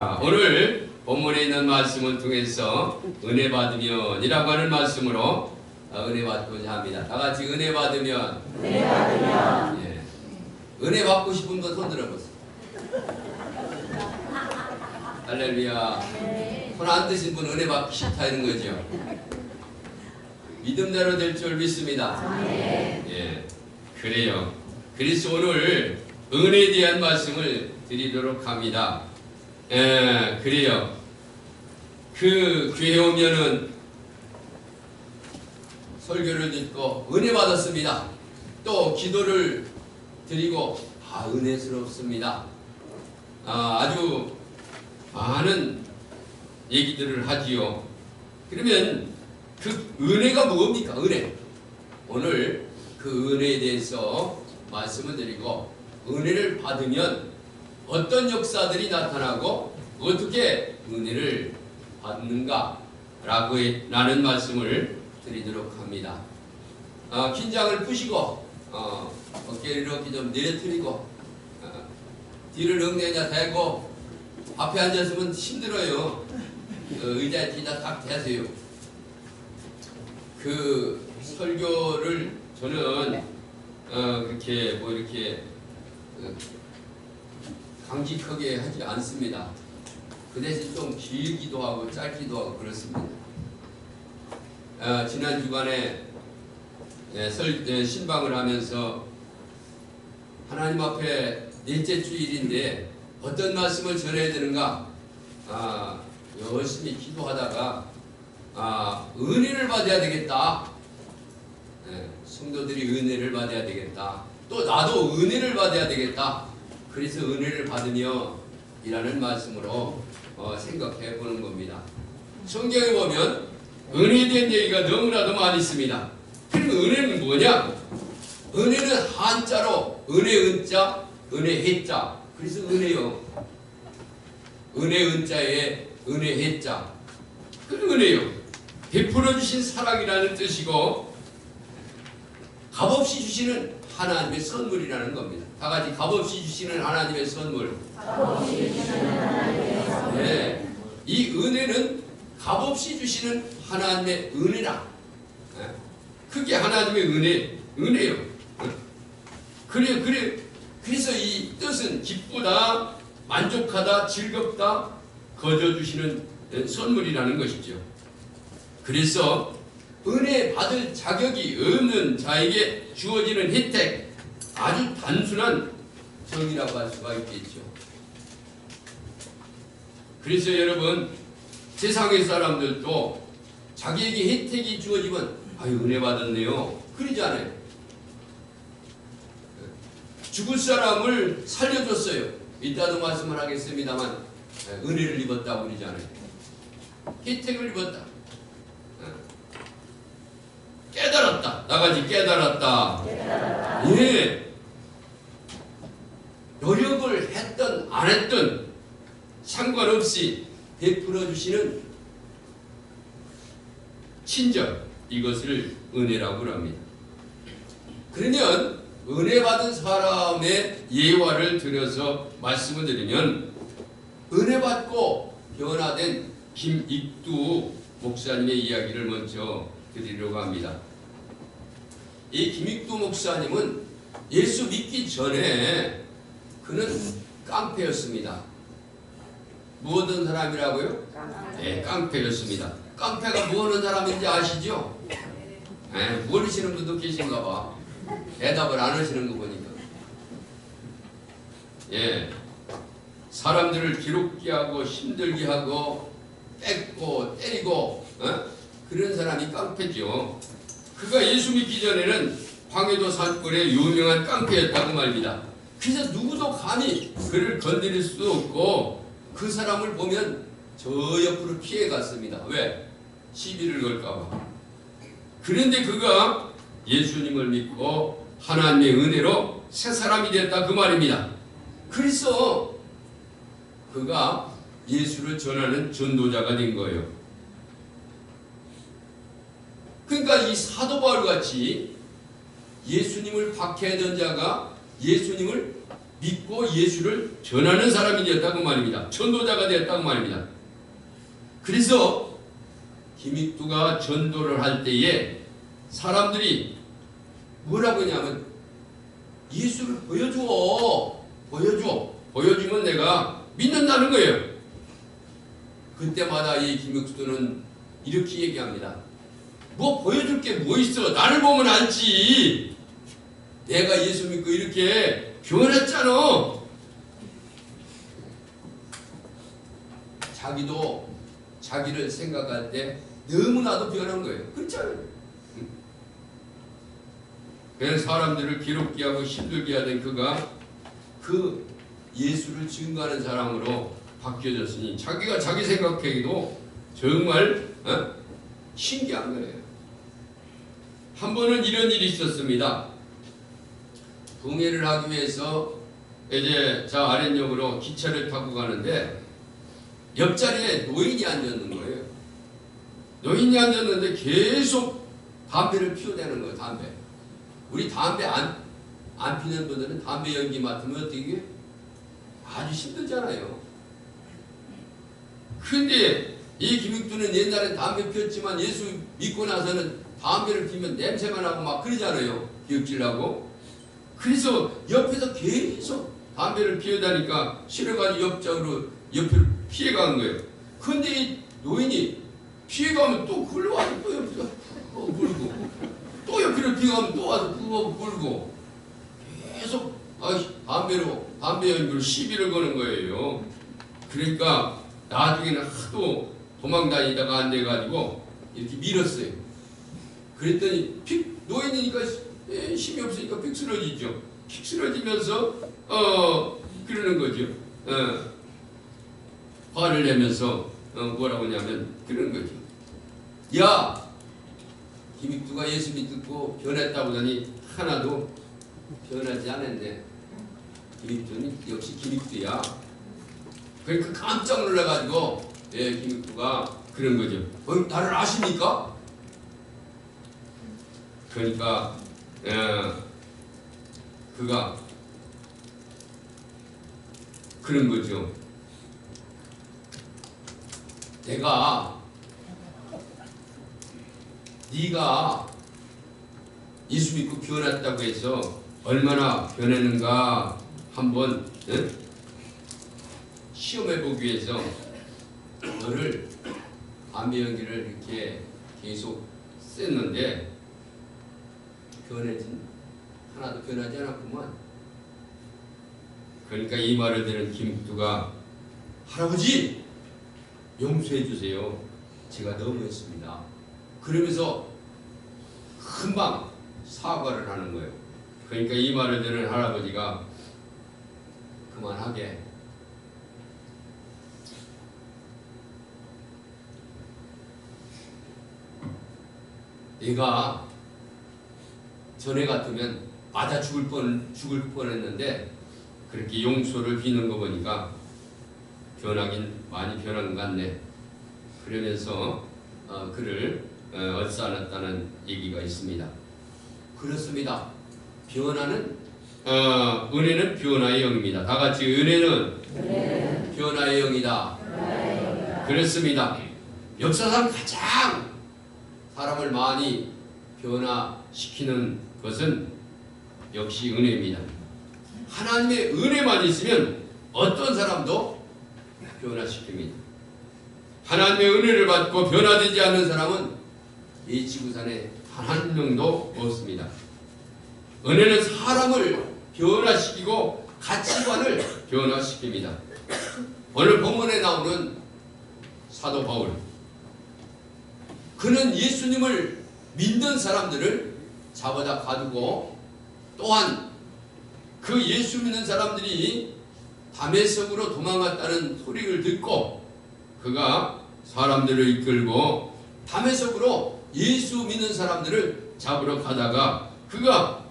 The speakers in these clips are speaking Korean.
오늘 본문에 있는 말씀을 통해서 은혜 받으면이라고 하는 말씀으로 은혜 받고자 합니다. 다 같이 은혜 받으면. 예. 은혜 받고 싶은 분 손 들어보세요. 할렐루야. 손 안 드신 분 은혜 받기 싫다 이런 거죠. 믿음대로 될 줄 믿습니다. 예. 그래요. 그래서 오늘 은혜에 대한 말씀을 드리도록 합니다. 그래요. 그 교회 오면은 설교를 듣고 은혜 받았습니다. 또 기도를 드리고 은혜스럽습니다. 아주 많은 얘기들을 하지요. 그러면 그 은혜가 뭡니까? 은혜. 오늘 그 은혜에 대해서 말씀을 드리고 은혜를 받으면 어떤 역사들이 나타나고 어떻게 은혜를 받는가 라는 말씀을 드리도록 합니다. 긴장을 푸시고 어깨를 이렇게 좀 내려뜨리고 뒤를 엉내냐 대고 앞에 앉았으면 힘들어요. 의자에 뒤다 딱 대세요. 그 설교를 저는 그렇게 이렇게 강직하게 하지 않습니다. 그 대신 좀 길기도 하고 짧기도 하고 그렇습니다. 지난 주간에 신방을 하면서 하나님 앞에 넷째 주일인데 어떤 말씀을 전해야 되는가 열심히 기도하다가 은혜를 받아야 되겠다. 성도들이 은혜를 받아야 되겠다. 또 나도 은혜를 받아야 되겠다. 그래서 은혜를 받으며 이라는 말씀으로 생각해 보는 겁니다. 성경에 보면 은혜에 대한 얘기가 너무나도 많이 있습니다. 그럼 은혜는 뭐냐? 은혜는 한자로 은혜 은자, 은혜 해자. 그래서 은혜요. 은혜 은자에 은혜 해자. 그 은혜요. 베풀어 주신 사랑이라는 뜻이고 값없이 주시는 하나님의 선물이라는 겁니다. 다 같이 값없이 주시는 하나님의 선물. 네, 이 은혜는 값없이 주시는 하나님의 은혜라. 그게 하나님의 은혜요. 그래서 이 뜻은 기쁘다, 만족하다, 즐겁다, 거저주시는 선물이라는 것이죠. 그래서 은혜 받을 자격이 없는 자에게 주어지는 혜택, 아주 단순한 정의라고 할 수가 있겠죠. 그래서 여러분, 세상의 사람들도 자기에게 혜택이 주어지면 은혜 받았네요. 그러지 않아요. 죽을 사람을 살려줬어요. 이따도 말씀을 하겠습니다만 은혜를 입었다고 그러지 않아요. 혜택을 입었다. 깨달았다. 나같이 깨달았다. 예. 노력을 했든 안 했든 상관없이 베풀어 주시는 친절, 이것을 은혜라고 합니다. 그러면 은혜 받은 사람의 예화를 들여서 말씀을 드리면 은혜 받고 변화된 김익두 목사님의 이야기를 먼저 드리려고 합니다. 이 김익두 목사님은 예수 믿기 전에 그는 깡패였습니다. 무엇한 사람이라고요? 네, 깡패였습니다. 깡패가 무엇하는 사람인지 아시죠? 모르시는 분도 계신가 봐. 대답을 안 하시는 거 보니까. 예, 사람들을 기롭게 하고 힘들게 하고 뺏고 때리고 그런 사람이 깡패죠. 그가 예수 믿기 전에는 황해도 산골의 유명한 깡패였다고 말입니다. 그래서 누구도 감히 그를 건드릴 수도 없고 그 사람을 보면 저 옆으로 피해 갔습니다. 왜? 시비를 걸까봐. 그런데 그가 예수님을 믿고 하나님의 은혜로 새 사람이 됐다 그 말입니다. 그래서 그가 예수를 전하는 전도자가 된 거예요. 그러니까 이 사도 바울 같이 예수님을 박해하던 자가 예수님을 믿고 예수를 전하는 사람이 되었다고 말입니다. 전도자가 되었다고 말입니다. 그래서 김익두가 전도를 할 때에 사람들이 뭐라고 하냐면 예수를 보여주면 내가 믿는다는 거예요. 그때마다 이 김익두는 이렇게 얘기합니다. 뭐 보여줄 게 뭐 있어? 나를 보면 알지. 내가 예수 믿고 이렇게 변했잖아. 자기도 자기를 생각할 때 너무나도 변한 거예요. 그렇잖아요. 그래서 사람들을 괴롭게 하고 힘들게 하던 그가 그 예수를 증거하는 사람으로 바뀌어졌으니 자기가 자기 생각하기도 정말 신기한 거예요. 한 번은 이런 일이 있었습니다. 봉해를 하기 위해서 이제 저 아랫역으로 기차를 타고 가는데 옆자리에 노인이 앉았는 거예요. 노인이 앉았는데 계속 담배를 피워대는 거예요. 담배. 우리 담배 안 피는 분들은 담배 연기 맡으면 어떻게 아주 힘들잖아요. 그런데 이 김익두는 옛날에 담배 피웠지만 예수 믿고 나서는 담배를 피우면 냄새가 나고 막 그러잖아요. 기억질나고. 그래서 옆에서 계속 담배를 피우다니까 싫어가지고 옆으로 피해간 거예요. 그런데 이 노인이 피해가면 또 굴러와서 또 옆에서 불고 또 옆으로 피해가면 또 와서 불고 계속 담배 연기로 시비를 거는 거예요. 그러니까 나중에는 하도 도망다니다가 안 돼가지고 이렇게 밀었어요. 그랬더니 노인이니까 힘이 없으니까 픽 쓰러지죠. 픽 쓰러지면서 그러는 거죠. 화를 내면서 뭐라고 하냐면 그러는 거죠. 야, 김익두가 예수 믿고 변했다고 하더니 하나도 변하지 않았네. 김익두는 역시 김익두야. 그러니까 깜짝 놀라가지고 김익두가 그런 거죠. 나를 아십니까? 그러니까 그가 그런 거죠. 네가 예수 믿고 변했다고 해서 얼마나 변했는가 한번 시험해보기 위해서 너를 담배 연기를 이렇게 계속 쐈는데 하나도 변하지 않았구만. 그러니까 이 말을 들은 김익두가 할아버지 용서해 주세요. 제가 너무했습니다. 그러면서 금방 사과를 하는 거예요. 그러니까 이 말을 들은 할아버지가 그만하게 내가 전에 같으면 맞아 죽을 뻔했는데 그렇게 용서를 비는 거 보니까 변하긴 많이 변한 것 같네. 그러면서 그를 얼싸안았다는 얘기가 있습니다. 그렇습니다. 은혜는 변화의 영입니다. 다 같이 은혜는 변화의 영이다. 그렇습니다. 역사상 가장 사람을 많이 변화시키는 것은 역시 은혜입니다. 하나님의 은혜만 있으면 어떤 사람도 변화시킵니다. 하나님의 은혜를 받고 변화되지 않는 사람은 이 지구상에 단 한 명도 없습니다. 은혜는 사람을 변화시키고 가치관을 변화시킵니다. 오늘 본문에 나오는 사도 바울, 그는 예수님을 믿는 사람들을 잡아다 가두고 또한 그 예수 믿는 사람들이 다메섹으로 도망갔다는 소리를 듣고 그가 사람들을 이끌고 다메섹으로 예수 믿는 사람들을 잡으러 가다가 그가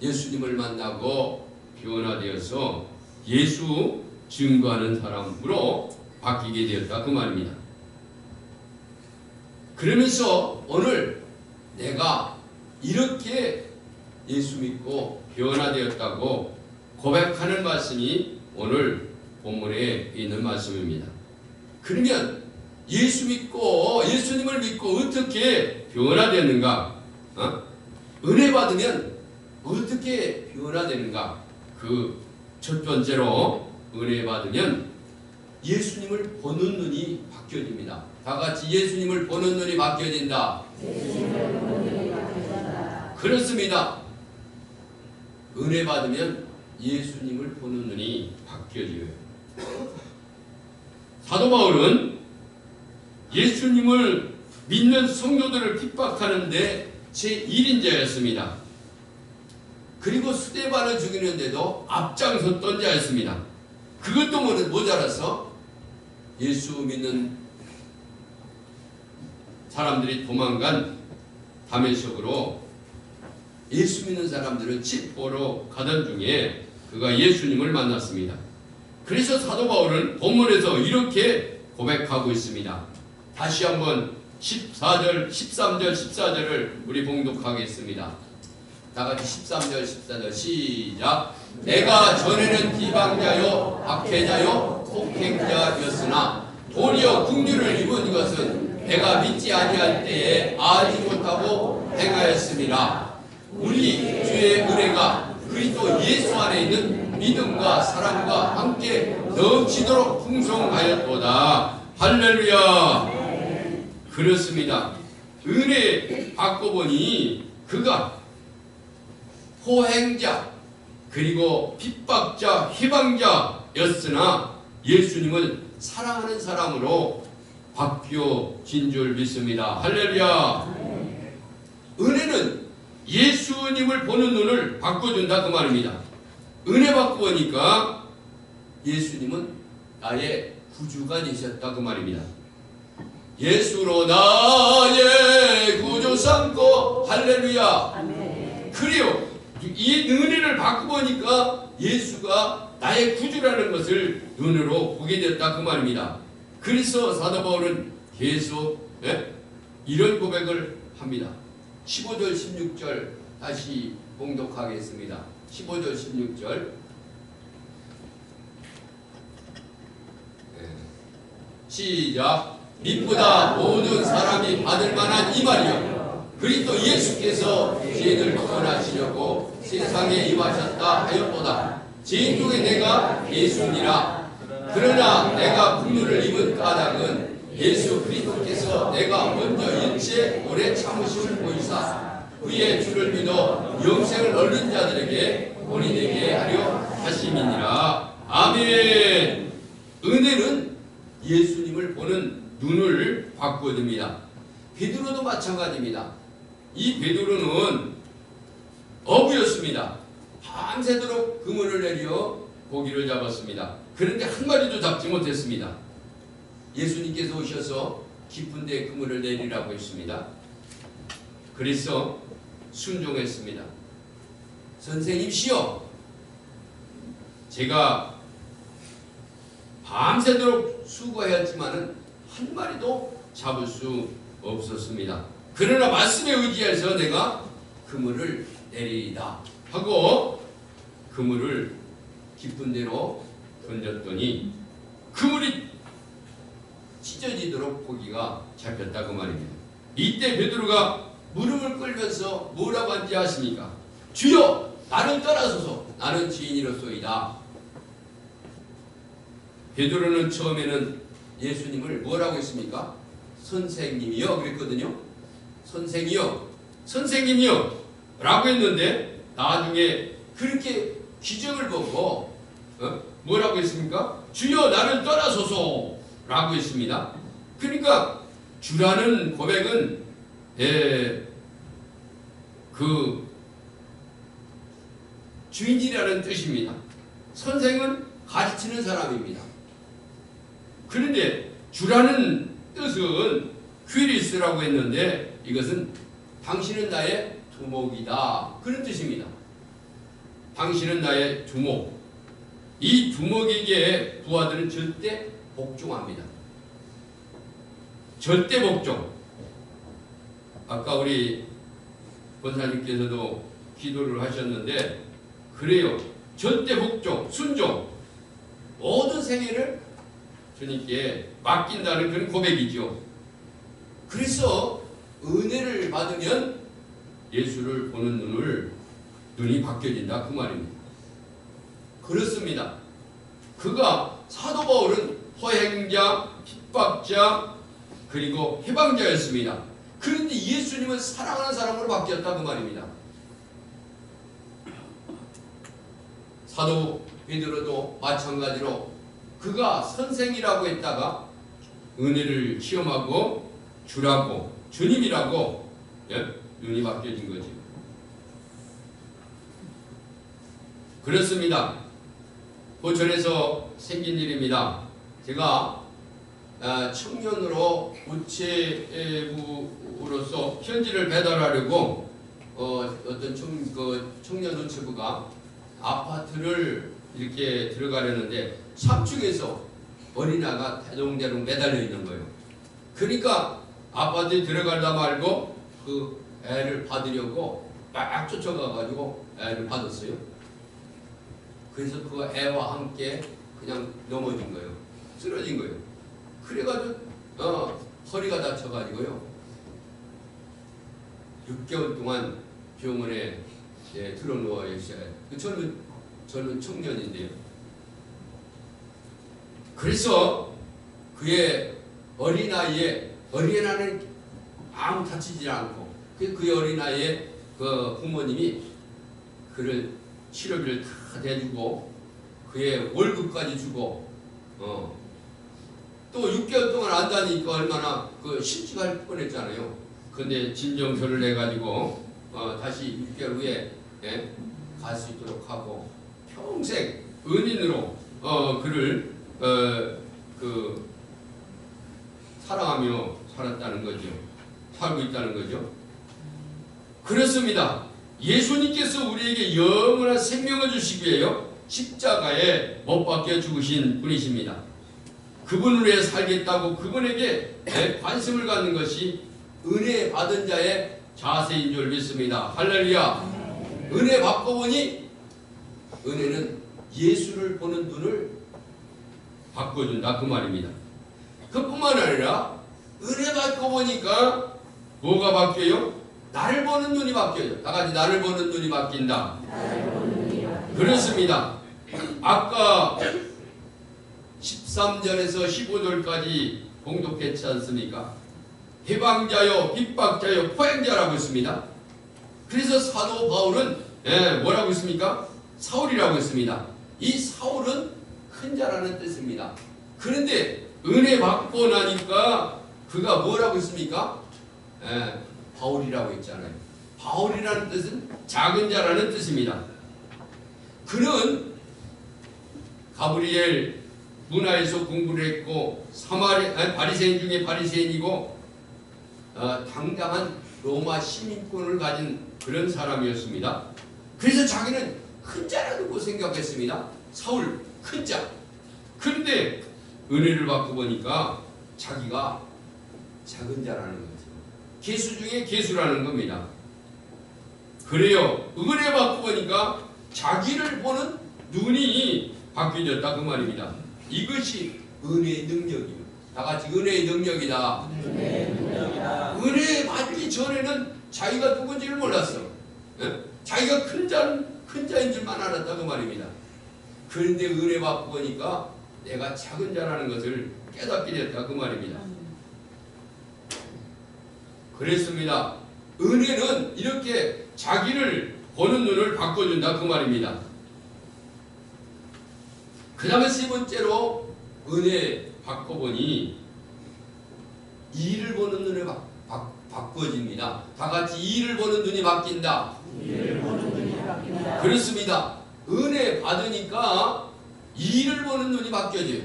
예수님을 만나고 변화되어서 예수 증거하는 사람으로 바뀌게 되었다 그 말입니다. 그러면서 오늘 내가 이렇게 예수 믿고 변화되었다고 고백하는 말씀이 오늘 본문에 있는 말씀입니다. 그러면 예수님을 믿고 어떻게 변화되는가? 은혜 받으면 어떻게 변화되는가? 그 첫 번째로 은혜 받으면 예수님을 보는 눈이 바뀌어집니다. 다 같이 예수님을 보는 눈이 바뀌어진다. 그렇습니다. 은혜 받으면 예수님을 보는 눈이 바뀌어져요. 사도 바울은 예수님을 믿는 성도들을 핍박하는데 제1인자였습니다. 그리고 스데반을 죽이는데도 앞장섰던 자였습니다. 그것도 모자라서 예수 믿는 사람들이 도망간 다메섹으로 예수 믿는 사람들을 집 보러 가던 중에 그가 예수님을 만났습니다. 그래서 사도 바울은 본문에서 이렇게 고백하고 있습니다. 다시 한번 13절, 14절을 우리 봉독하겠습니다. 다같이 13절, 14절 시작. 내가 전에는 비방자요 박해자요 폭행자였으나 도리어 긍휼을 입은 것은 내가 믿지 아니할 때에 알지 못하고 행하였음이라. 우리 주의 은혜가 그리스도 예수 안에 있는 믿음과 사랑과 함께 넘치도록 풍성하였도다. 할렐루야. 그렇습니다. 은혜 받고 보니 그가 호행자 그리고 핍박자 희방자였으나 예수님을 사랑하는 사람으로 바뀌어진 줄 믿습니다. 할렐루야. 은혜는 예수님을 보는 눈을 바꿔준다 그 말입니다. 은혜 받고 보니까 예수님은 나의 구주가 되셨다 그 말입니다. 예수로 나의 구주 삼고 할렐루야. 그래요. 이 은혜를 받고 보니까 예수가 나의 구주라는 것을 눈으로 보게 됐다 그 말입니다. 그래서 사도 바울은 계속 이런 고백을 합니다. 15절 16절 다시 봉독하겠습니다. 15절 16절 시작. 믿보다 모든 사람이 받을 만한 이 말이요 그리스도 예수께서 죄인을 구원하시려고 세상에 임하셨다 하였도다. 죄인 중에 내가 예수니라. 그러나 내가 긍휼을 입은 까닭은 예수 그리스도께서 내가 먼저 일체 오래 참으심을 보이사 그의 주를 믿어 영생을 얻는 자들에게 본인에게 하려 하심이니라. 아멘. 은혜는 예수님을 보는 눈을 바꿔줍니다. 베드로도 마찬가지입니다. 이 베드로는 어부였습니다. 밤새도록 그물을 내려 고기를 잡았습니다. 그런데 한 마리도 잡지 못했습니다. 예수님께서 오셔서 깊은 데 그물을 내리라고 했습니다. 그래서 순종했습니다. 선생님시여, 제가 밤새도록 수고하였지만은 한 마리도 잡을 수 없었습니다. 그러나 말씀에 의지해서 내가 그물을 내리이다 하고 그물을 깊은 데로 던졌더니 그물이 찢어지도록 고기가 잡혔다 그 말입니다. 이때 베드로가 무릎을 꿇면서 뭐라고 한지 아십니까? 주여 나를 떠나소서 나는 죄인이로소이다. 베드로는 처음에는 예수님을 뭐라고 했습니까? 선생님이요 그랬거든요. 선생이요 선생님이요 라고 했는데 나중에 그렇게 기적을 보고 뭐라고 했습니까? 주여 나를 떠나소서 라고 했습니다. 그러니까 주라는 고백은 그 주인이라는 뜻입니다. 선생은 가르치는 사람입니다. 그런데 주라는 뜻은 퀴리스라고 했는데 이것은 당신은 나의 두목이다 그런 뜻입니다. 당신은 나의 두목. 이 두목에게 부하들은 절대 복종합니다. 절대 복종. 아까 우리 권사님께서도 기도를 하셨는데 그래요. 절대 복종, 순종, 모든 생애를 주님께 맡긴다는 그런 고백이죠. 그래서 은혜를 받으면 예수를 보는 눈이 바뀌어진다 그 말입니다. 그렇습니다. 그가 사도 바울은 허행자, 핍박자, 그리고 해방자였습니다. 그런데 예수님은 사랑하는 사람으로 바뀌었다 그 말입니다. 사도 베드로도 마찬가지로 그가 선생이라고 했다가 은혜를 시험하고 주라고 주님이라고 눈이 바뀌어진 거죠. 그렇습니다. 보천에서 생긴 일입니다. 제가 청년으로 우체부로서 편지를 배달하려고 어떤 청년 우체부가 아파트를 이렇게 들어가려는데 3층에서 어린아이가 대롱대롱 매달려 있는 거예요. 그러니까 아파트에 들어가려다 말고 그 애를 받으려고 막 쫓아가가지고 애를 받았어요. 그래서 그 애와 함께 그냥 넘어진 거예요. 쓰러진 거예요. 그래가지고 허리가 다쳐가지고요 6개월 동안 병원에 들어누워 있어요. 저는 청년인데요. 그래서 그의 어린아이는 아무 다치지 않고 그의 어린아이의 그 부모님이 그를 치료비를 다 대주고 그의 월급까지 주고 또 6개월 동안 안 다니니까 얼마나 실직할 뻔했잖아요. 근데 진정서를 내가지고 다시 6개월 후에 갈 수 있도록 하고 평생 은인으로 그를 사랑하며 살았다는 거죠. 살고 있다는 거죠. 그렇습니다. 예수님께서 우리에게 영원한 생명을 주시기 위하여 십자가에 못 박혀 죽으신 분이십니다. 그분을 위해 살겠다고 그분에게 관심을 갖는 것이 은혜 받은 자의 자세인 줄 믿습니다. 할렐루야. 은혜 받고 보니 은혜는 예수를 보는 눈을 바꿔준다 그 말입니다. 그뿐만 아니라 은혜 받고 보니까 뭐가 바뀌어요? 나를 보는 눈이 바뀌어요. 다 같이 나를 보는 눈이 바뀐다. 그렇습니다. 아까 13절에서 15절까지 봉독했지 않습니까? 해방자요, 핍박자요, 포행자라고 했습니다. 그래서 사도 바울은 뭐라고 했습니까? 사울이라고 했습니다. 이 사울은 큰 자라는 뜻입니다. 그런데 은혜 받고 나니까 그가 뭐라고 했습니까? 바울이라고 했잖아요. 바울이라는 뜻은 작은 자라는 뜻입니다. 그는 가브리엘 문화에서 공부를 했고 바리새인 중에 바리새인이고 당당한 로마 시민권을 가진 그런 사람이었습니다. 그래서 자기는 큰 자라고 생각했습니다. 사울 큰 자. 그런데 은혜를 받고 보니까 자기가 작은 자라는 거죠. 개수 중에 개수라는 겁니다. 그래요. 은혜 받고 보니까 자기를 보는 눈이 바뀌어졌다 그 말입니다. 이것이 은혜의 능력이에요. 다 같이 은혜의 능력이다. 은혜 받기 전에는 자기가 누군지를 몰랐어. 자기가 큰 자인 줄만 알았다 그 말입니다. 그런데 은혜 받고 보니까 내가 작은 자라는 것을 깨닫게 됐다 그 말입니다. 그랬습니다. 은혜는 이렇게 자기를 보는 눈을 바꿔준다 그 말입니다. 그 다음에 세 번째로 은혜 받고 보니 이를 보는 눈을 바꿔집니다. 다 같이 이를 보는 눈이 바뀐다. 그렇습니다. 은혜 받으니까 이를 보는 눈이 바뀌어져요.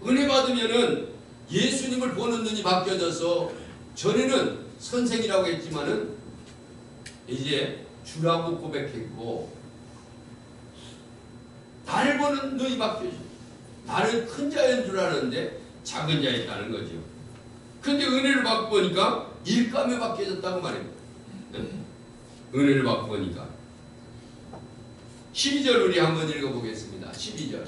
은혜 받으면은 예수님을 보는 눈이 바뀌어져서 전에는 선생이라고 했지만은 이제 주라고 고백했고 나를 보는 눈이 바뀌어져. 나는 큰 자인 줄 알았는데 작은 자였다는 거죠. 근데 은혜를 받고 보니까 일감에 바뀌어졌다고 말입니다. 은혜를 받고 보니까 12절 우리 한번 읽어보겠습니다. 12절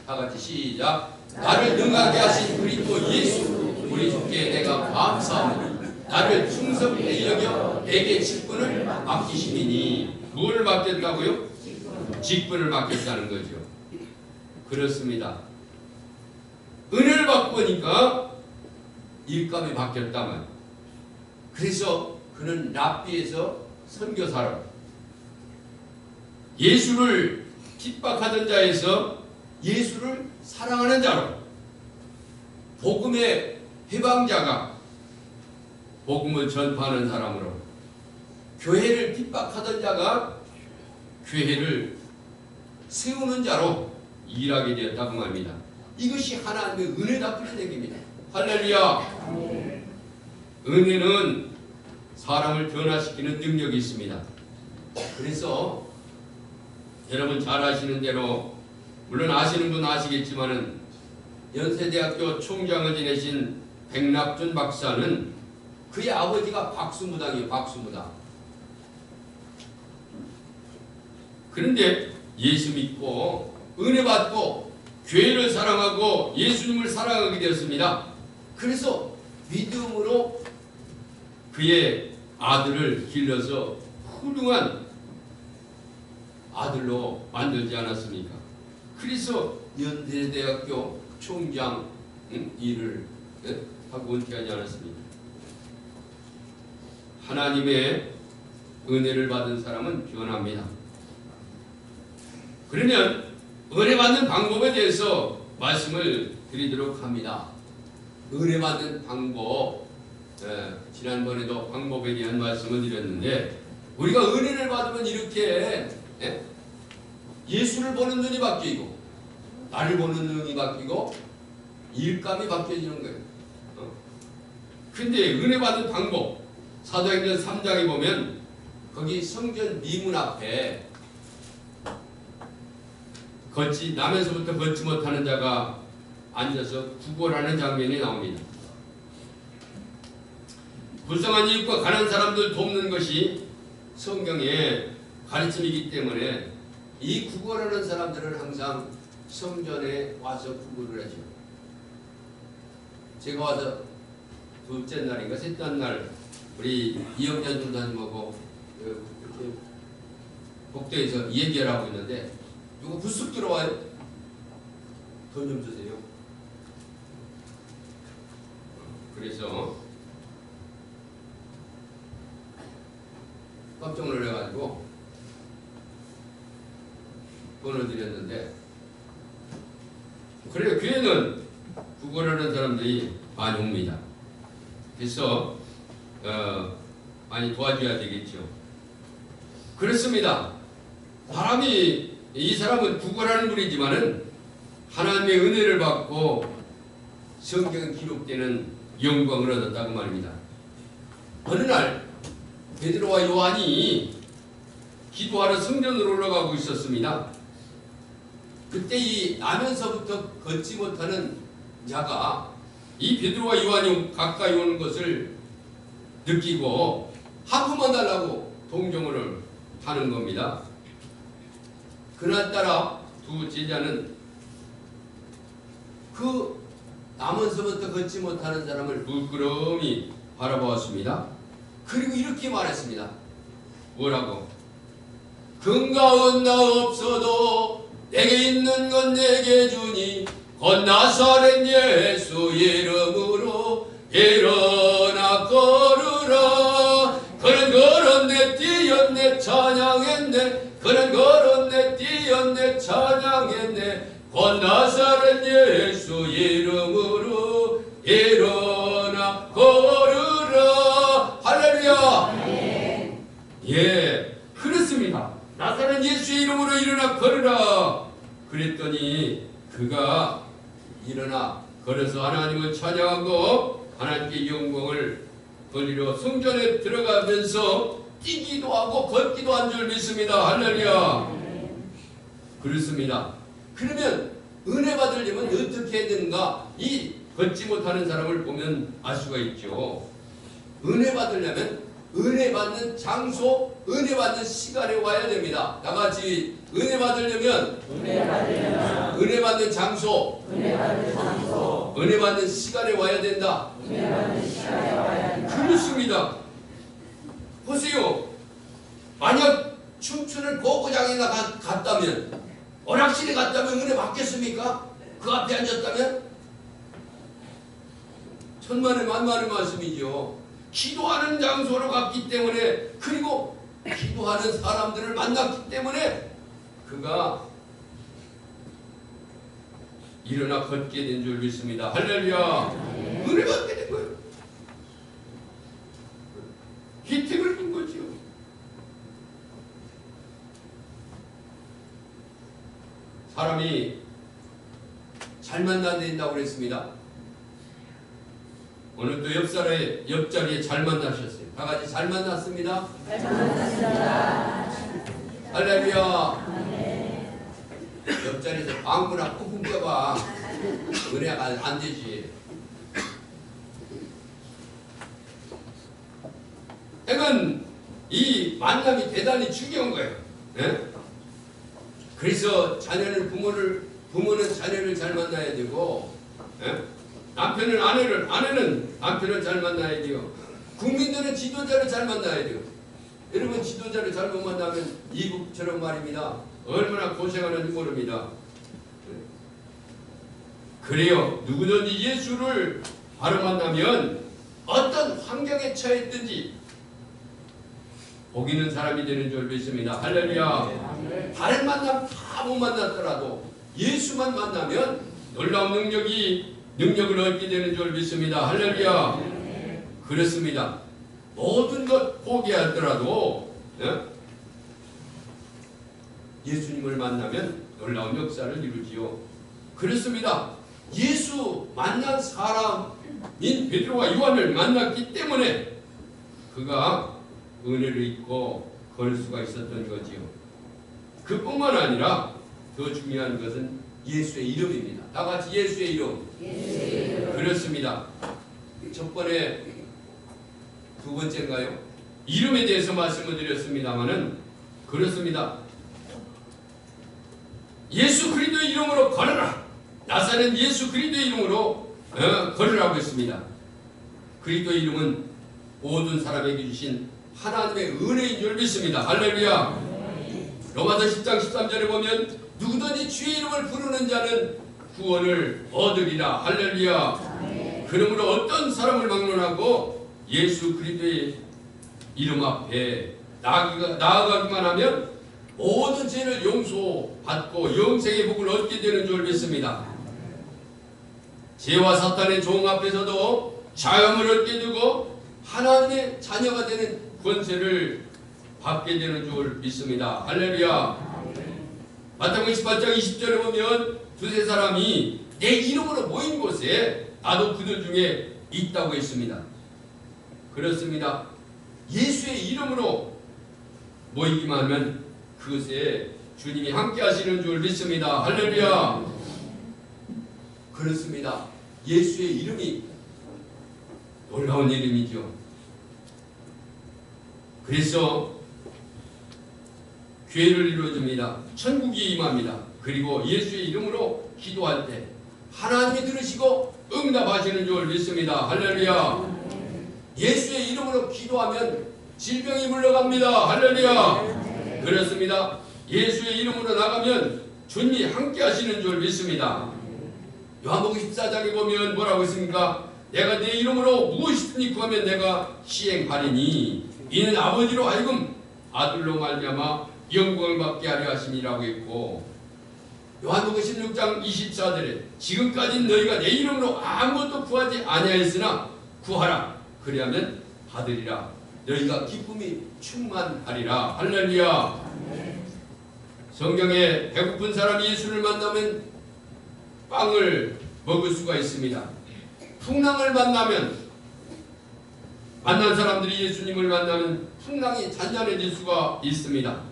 다 같이 시작. 나를 능하게 하신 그리스도 예수 우리 주께 내가 감사하노니 나를 충성히 여겨 내게 직분을 맡기심이니. 무엇을 맡겼다고요? 직분을 맡겼다는 거죠. 그렇습니다. 은혜를 받고 보니까 일감이 바뀌었다면, 그래서 그는 랍비에서 선교사로, 예수를 핍박하던 자에서 예수를 사랑하는 자로, 복음의 해방자가 복음을 전파하는 사람으로, 교회를 핍박하던 자가 교회를 세우는 자로 일하게 되었다고 말합니다. 이것이 하나님의 은혜다 그런 얘기입니다. 할렐루야. 은혜는 사람을 변화시키는 능력이 있습니다. 그래서 여러분 잘 아시는 대로, 물론 아시는 분 아시겠지만은 연세대학교 총장을 지내신 백낙준 박사는 그의 아버지가 박수무당이에요. 박수무당. 그런데 예수 믿고 은혜 받고 교회를 사랑하고 예수님을 사랑하게 되었습니다. 그래서 믿음으로 그의 아들을 길러서 훌륭한 아들로 만들지 않았습니까? 그래서 연세대학교 총장 일을 하고 은퇴하지 않았습니까? 하나님의 은혜를 받은 사람은 변합니다. 그러면 은혜 받는 방법에 대해서 말씀을 드리도록 합니다. 은혜 받는 방법, 지난번에도 방법에 대한 말씀을 드렸는데, 우리가 은혜를 받으면 이렇게 예수를 보는 눈이 바뀌고, 나를 보는 눈이 바뀌고, 일감이 바뀌어지는 거예요. 근데 은혜 받는 방법, 사도행전 3장에 보면 거기 성전 미문 앞에 나면서부터 걷지 못하는 자가 앉아서 구걸하는 장면이 나옵니다. 불쌍한 이웃과 가난한 사람들 돕는 것이 성경의 가르침이기 때문에 이 구걸하는 사람들은 항상 성전에 와서 구걸을 하죠. 제가 와서 둘째 날인가 셋째 날 우리 이영자 전사님하고 이렇게 복도에서 얘기를 하고 있는데 누가 불쑥 들어와요. 돈 좀 주세요. 그래서 깜짝 놀라가지고 돈을 드렸는데, 그래요. 교회는 구걸하는 사람들이 많이 옵니다. 그래서 많이 도와줘야 되겠죠. 그렇습니다. 이 사람은 구걸하는 분이지만은 하나님의 은혜를 받고 성경에 기록되는 영광을 얻었다고 말입니다. 어느 날 베드로와 요한이 기도하러 성전으로 올라가고 있었습니다. 그때 이 나면서부터 걷지 못하는 자가 이 베드로와 요한이 가까이 오는 것을 느끼고 한 푼만 달라고 동정을 하는 겁니다. 그날따라 두 제자는 그 나면서부터 걷지 못하는 사람을 물끄러미 바라보았습니다. 그리고 이렇게 말했습니다. 뭐라고? 금가운 나 없어도 내게 있는 건 내게 주니 곧 나사렛 예수 이름으로 일어나 걸으라. 그는 걸었네 뛰었네 찬양했네. 그는 걸었네 뛰었네 찬양했네. 곧 나사렛 예수 이름으로 일어나 걸으라. 할렐루야. 예, 그렇습니다. 나사렛 예수 이름으로 일어나 걸으라. 그랬더니 그가 일어나 걸어서 하나님을 찬양하고 하나님께 영광을 돌리러 성전에 들어가면서 뛰기도 하고 걷기도 한 줄 믿습니다. 할렐루야. 그렇습니다. 그러면 은혜 받으려면 어떻게 해야 되는가? 이 걷지 못하는 사람을 보면 알 수가 있죠. 은혜 받으려면 은혜 받는 장소, 은혜 받는 시간에 와야 됩니다. 다 같이 은혜 받으려면 은혜 받는 장소, 은혜 받는 시간에 와야 된다. 그렇습니다. 보세요. 만약 춤추는 고고장에 갔다면, 오락실에 갔다면 은혜 받겠습니까? 그 앞에 앉았다면? 천만의 만만의 말씀이죠. 기도하는 장소로 갔기 때문에, 그리고 기도하는 사람들을 만났기 때문에 그가 일어나 걷게 된 줄 믿습니다. 할렐루야. 은혜 받게 된 거예요. 혜택을 준 거죠. 사람이 잘 만나야 된다고 그랬습니다. 오늘도 옆자리에 잘 만나셨어요. 다 같이 잘 만났습니다. 잘 만났습니다. 할렐루야. 옆자리에서 방구나 꾹꾹 껴봐. 은혜가 안 되지. 그러니까 이 만남이 대단히 중요한 거예요. 네? 그래서 부모는 자녀를 잘 만나야 되고, 네? 남편은 아내는 남편을 잘 만나야 돼요. 국민들은 지도자를 잘 만나야 돼요. 여러분, 지도자를 잘못 만나면 이국처럼 말입니다. 얼마나 고생하는지 모릅니다. 그래요. 누구든지 예수를 바로 만나면 어떤 환경에 처했든지 복 있는 사람이 되는 줄 믿습니다. 할렐루야. 다른 만남 다 못 만났더라도 예수만 만나면 놀라운 능력을 얻게 되는 줄 믿습니다. 할렐루야. 그렇습니다. 모든 것 포기하더라도 예수님을 만나면 놀라운 역사를 이루지요. 그렇습니다. 예수 만난 사람인 베드로와 요한을 만났기 때문에 그가 은혜를 입고 걸을 수가 있었던 거지요. 그뿐만 아니라 더 중요한 것은 예수의 이름입니다. 다 같이 예수의 이름. 그렇습니다. 첫 번에 두 번째인가요? 이름에 대해서 말씀을 드렸습니다마는 그렇습니다. 예수 그리스도의 이름으로 걸어라. 나사렛 예수 그리스도의 이름으로 걸으라고 했습니다. 그리스도의 이름은 모든 사람에게 주신 하나님의 은혜인 줄 믿습니다. 할렐루야. 로마서 10장 13절에 보면 누구든지 주의 이름을 부르는 자는 구원을 얻으리라. 할렐루야. 그러므로 어떤 사람을 막론하고 예수 그리스도의 이름 앞에 나아가기만 하면 모든 죄를 용서받고 영생의 복을 얻게 되는 줄 믿습니다. 죄와 사탄의 종 앞에서도 자유함을 얻게 되고 하나님의 자녀가 되는 권세를 받게 되는 줄 믿습니다. 할렐루야. 마태복음 28장 20절에 보면 두세 사람이 내 이름으로 모인 곳에 나도 그들 중에 있다고 했습니다. 그렇습니다. 예수의 이름으로 모이기만 하면 그것에 주님이 함께 하시는 줄 믿습니다. 할렐루야. 그렇습니다. 예수의 이름이 놀라운 이름이죠. 그래서 교회를 이루어줍니다. 천국이 임합니다. 그리고 예수의 이름으로 기도할 때 하나님이 들으시고 응답하시는 줄 믿습니다. 할렐루야. 예수의 이름으로 기도하면 질병이 물러갑니다. 할렐루야. 그렇습니다. 예수의 이름으로 나가면 주님이 함께 하시는 줄 믿습니다. 요한복음 14장에 보면 뭐라고 했습니까? 내가 내 이름으로 무엇이든지 구하면 내가 시행하리니 이는 아버지로 하여금 아들로 말미암아 영광을 받게 하려 하심이라고 했고, 요한복음 16장 24절에 지금까지 너희가 내 이름으로 아무것도 구하지 아니하였으나 구하라. 그리하면 받으리라. 너희가 기쁨이 충만하리라. 할렐루야. 성경에 배고픈 사람이 예수를 만나면 빵을 먹을 수가 있습니다. 풍랑을 만난 사람들이 예수님을 만나면 풍랑이 잔잔해질 수가 있습니다.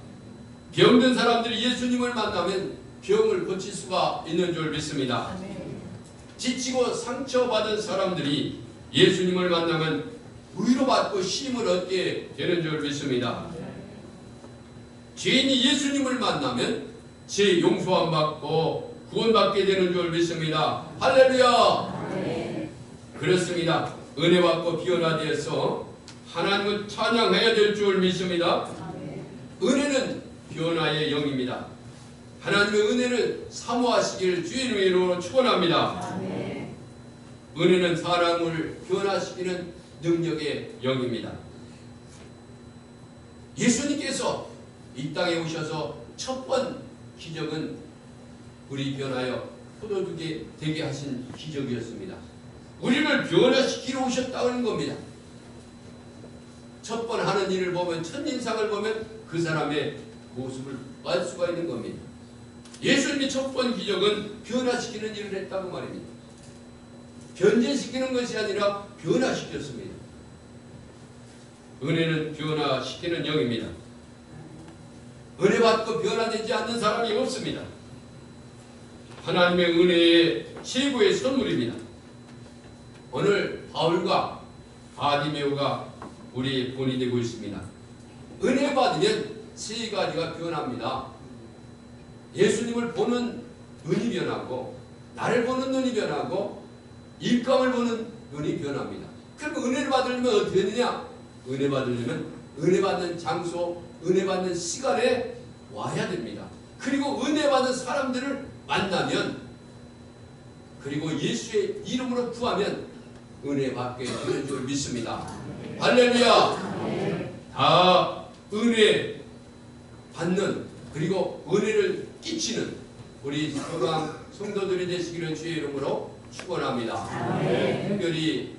병든 사람들이 예수님을 만나면 병을 고칠 수가 있는 줄 믿습니다. 지치고 상처받은 사람들이 예수님을 만나면 위로받고 쉼을 얻게 되는 줄 믿습니다. 죄인이 예수님을 만나면 죄 용서함 받고 구원받게 되는 줄 믿습니다. 할렐루야. 그렇습니다. 은혜 받고 변화되어서 하나님을 찬양해야 될 줄 믿습니다. 은혜는 변화의 영입니다. 하나님의 은혜를 사모하시기를 주의 이름으로 축원합니다. 은혜는 사람을 변화시키는 능력의 영입니다. 예수님께서 이 땅에 오셔서 첫 번 기적은 우리 변하여 포도주게 되게 하신 기적이었습니다. 우리를 변화시키러 오셨다는 겁니다. 첫 번 하는 일을 보면, 첫인상을 보면 그 사람의 모습을 알 수가 있는 겁니다. 예수님이 첫 번 기적은 변화시키는 일을 했다고 말입니다. 변제시키는 것이 아니라 변화시켰습니다. 은혜는 변화시키는 영입니다. 은혜 받고 변화되지 않는 사람이 없습니다. 하나님의 은혜의 최고의 선물입니다. 오늘 바울과 바디메오가 우리의 본이 되고 있습니다. 은혜 받으면 세 가지가 변합니다. 예수님을 보는 눈이 변하고, 나를 보는 눈이 변하고, 일감을 보는 눈이 변합니다. 그럼 은혜를 받으려면 어떻게 되느냐? 은혜 받으려면 은혜 받는 장소, 은혜 받는 시간에 와야 됩니다. 그리고 은혜 받는 사람들을 만나면, 그리고 예수의 이름으로 구하면 은혜 받게 되는 줄 믿습니다. 할렐루야. 다 은혜 받는, 그리고 은혜를 끼치는 우리 서강 성도들이 되시기를 주의 이름으로 축원합니다. 특별히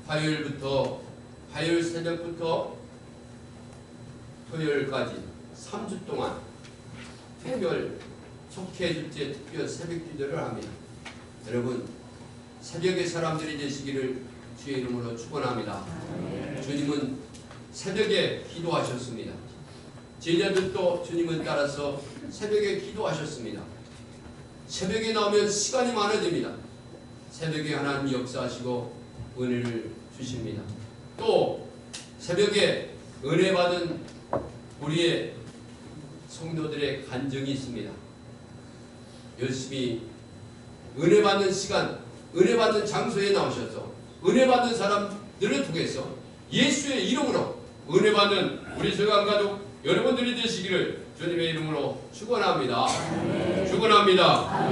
화요일 새벽부터 토요일까지 3주 동안 특별 속회주제 특별 새벽 기도를 합니다. 여러분, 새벽에 사람들이 되시기를 주의 이름으로 축원합니다. 주님은 새벽에 기도하셨습니다. 제자들도 주님을 따라서 새벽에 기도하셨습니다. 새벽에 나오면 시간이 많아집니다. 새벽에 하나님 역사하시고 은혜를 주십니다. 또 새벽에 은혜 받은 우리의 성도들의 간증이 있습니다. 열심히 은혜 받는 시간, 은혜 받는 장소에 나오셔서 은혜 받는 사람들을 통해서 예수의 이름으로 은혜 받는 우리 서강 가족 여러분들이 되시기를 주님의 이름으로 축원합니다. 축원합니다.